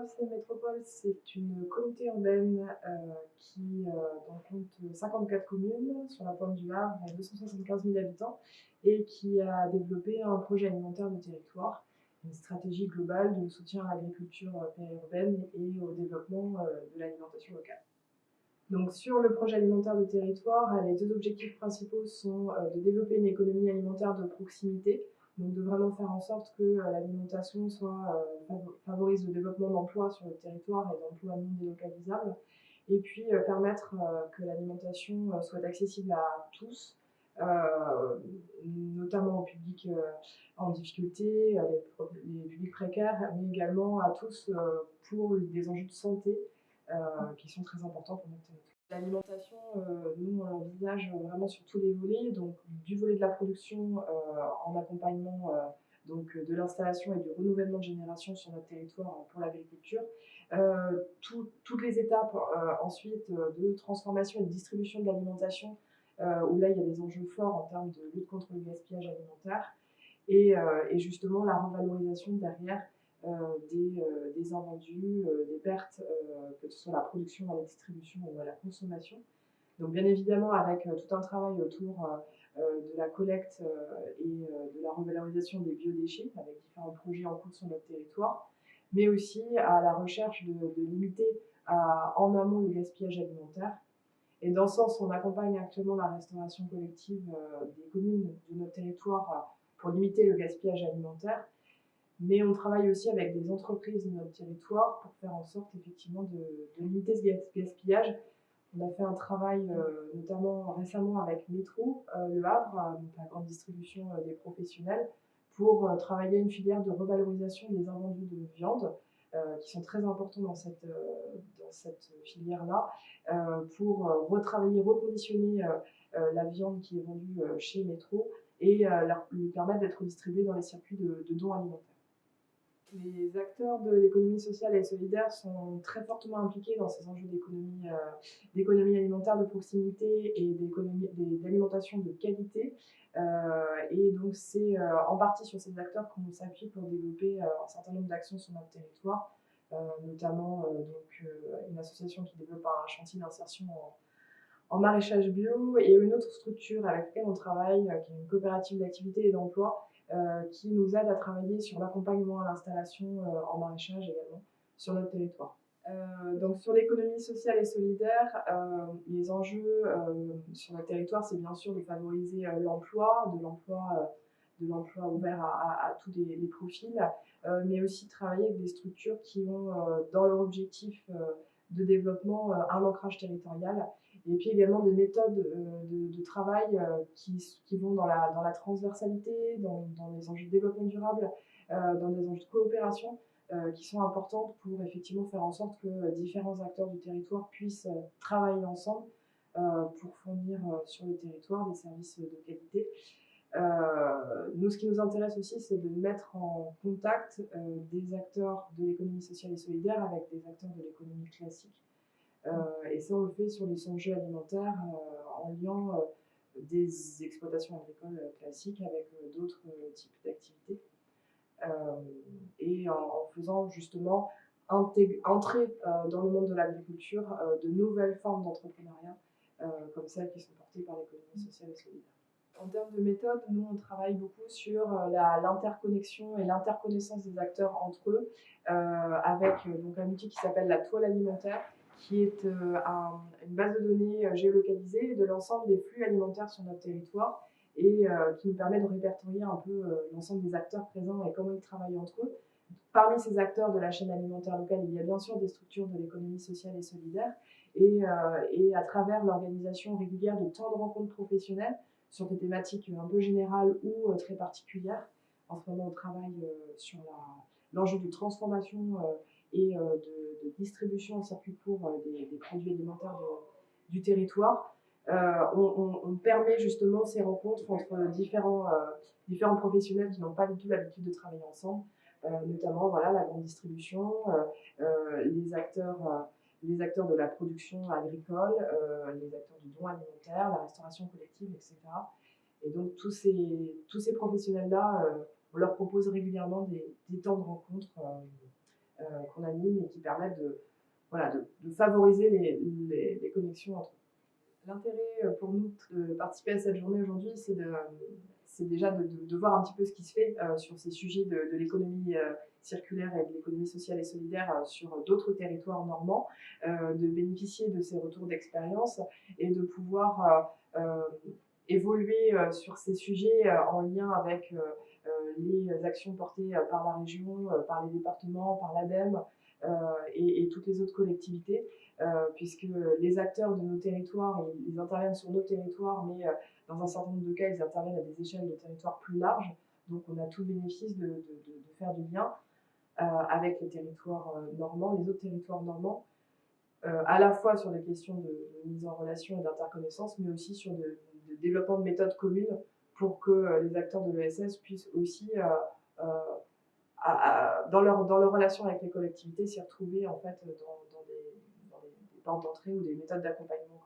AFC Métropole, c'est une communauté urbaine qui donc compte 54 communes sur la pointe du Havre et 275 000 habitants et qui a développé un projet alimentaire de territoire, une stratégie globale de soutien à l'agriculture périurbaine et au développement de l'alimentation locale. Donc sur le projet alimentaire de territoire, les deux objectifs principaux sont de développer une économie alimentaire de proximité, donc de vraiment faire en sorte que l'alimentation favorise le développement d'emplois sur le territoire et d'emplois non délocalisables, et puis permettre que l'alimentation soit accessible à tous, notamment au public en difficulté, les publics précaires, mais également à tous pour des enjeux de santé qui sont très importants pour notre territoire. L'alimentation, nous, on l'envisage vraiment sur tous les volets, donc du volet de la production en accompagnement donc, de l'installation et du renouvellement de génération sur notre territoire pour l'agriculture. Toutes les étapes ensuite de transformation et de distribution de l'alimentation, où là, il y a des enjeux forts en termes de lutte contre le gaspillage alimentaire et justement la revalorisation derrière des invendus, des pertes, que ce soit à la production, à la distribution ou à la consommation. Donc bien évidemment avec tout un travail autour de la collecte et de la revalorisation des biodéchets avec différents projets en cours sur notre territoire, mais aussi à la recherche de limiter en amont le gaspillage alimentaire. Et dans ce sens, on accompagne actuellement la restauration collective des communes de notre territoire pour limiter le gaspillage alimentaire. Mais on travaille aussi avec des entreprises de notre territoire pour faire en sorte effectivement de limiter ce gaspillage. On a fait un travail notamment récemment avec Métro, Le Havre, donc la grande distribution des professionnels, pour travailler une filière de revalorisation des invendus de viande, qui sont très importants dans cette filière-là, pour retravailler, reconditionner la viande qui est vendue chez Métro et lui permettre d'être distribuée dans les circuits de dons alimentaires. Les acteurs de l'économie sociale et solidaire sont très fortement impliqués dans ces enjeux d'économie alimentaire de proximité et d'alimentation de qualité. Et donc c'est en partie sur ces acteurs qu'on s'appuie pour développer un certain nombre d'actions sur notre territoire, notamment une association qui développe un chantier d'insertion en maraîchage bio et une autre structure avec laquelle on travaille, qui est une coopérative d'activité et d'emploi, qui nous aide à travailler sur l'accompagnement à l'installation en maraîchage également sur notre territoire. Donc sur l'économie sociale et solidaire, les enjeux sur notre territoire, c'est bien sûr de favoriser l'emploi, de l'emploi ouvert à tous les profils, mais aussi de travailler avec des structures qui ont dans leur objectif de développement un ancrage territorial et puis également des méthodes de travail qui vont dans la transversalité, dans les enjeux de développement durable, dans des enjeux de coopération qui sont importantes pour effectivement faire en sorte que différents acteurs du territoire puissent travailler ensemble pour fournir sur le territoire des services de qualité. Nous, ce qui nous intéresse aussi, c'est de mettre en contact des acteurs de l'économie sociale et solidaire avec des acteurs de l'économie classique. Et ça, on le fait sur les enjeux alimentaires en liant des exploitations agricoles classiques avec d'autres types d'activités. Et en faisant justement entrer dans le monde de l'agriculture de nouvelles formes d'entrepreneuriat comme celles qui sont portées par l'économie sociale et solidaire. En termes de méthode, nous, on travaille beaucoup sur l'interconnexion et l'interconnaissance des acteurs entre eux, avec donc un outil qui s'appelle la toile alimentaire, qui est une base de données géolocalisée de l'ensemble des flux alimentaires sur notre territoire et qui nous permet de répertorier un peu l'ensemble des acteurs présents et comment ils travaillent entre eux. Parmi ces acteurs de la chaîne alimentaire locale, il y a bien sûr des structures de l'économie sociale et solidaire et à travers l'organisation régulière de temps de rencontres professionnelles sur des thématiques un peu générales ou très particulières. En ce moment, on travaille sur l'enjeu de transformation et de distribution en circuit court des produits alimentaires du territoire. On permet justement ces rencontres entre différents professionnels qui n'ont pas du tout l'habitude de travailler ensemble, notamment voilà, la grande distribution, les acteurs de la production agricole, les acteurs du don alimentaire, la restauration collective, etc. Et donc tous ces professionnels-là, on leur propose régulièrement des temps de rencontre qu'on anime et qui permettent de favoriser les connexions entre eux. L'intérêt pour nous de participer à cette journée aujourd'hui, c'est déjà de voir un petit peu ce qui se fait sur ces sujets de l'économie circulaire et de l'économie sociale et solidaire sur d'autres territoires normands, de bénéficier de ces retours d'expérience et de pouvoir évoluer sur ces sujets en lien avec les actions portées par la région, par les départements, par l'ADEME et toutes les autres collectivités, puisque les acteurs de nos territoires, ils interviennent sur nos territoires, mais dans un certain nombre de cas, ils interviennent à des échelles de territoires plus larges. Donc on a tout le bénéfice de faire du lien avec les territoires normands, les autres territoires normands, à la fois sur des questions de mise en relation et d'interconnaissance, mais aussi sur de développement de méthodes communes pour que les acteurs de l'ESS puissent aussi, dans leur relation avec les collectivités, s'y retrouver en fait, dans des portes d'entrée ou des méthodes d'accompagnement.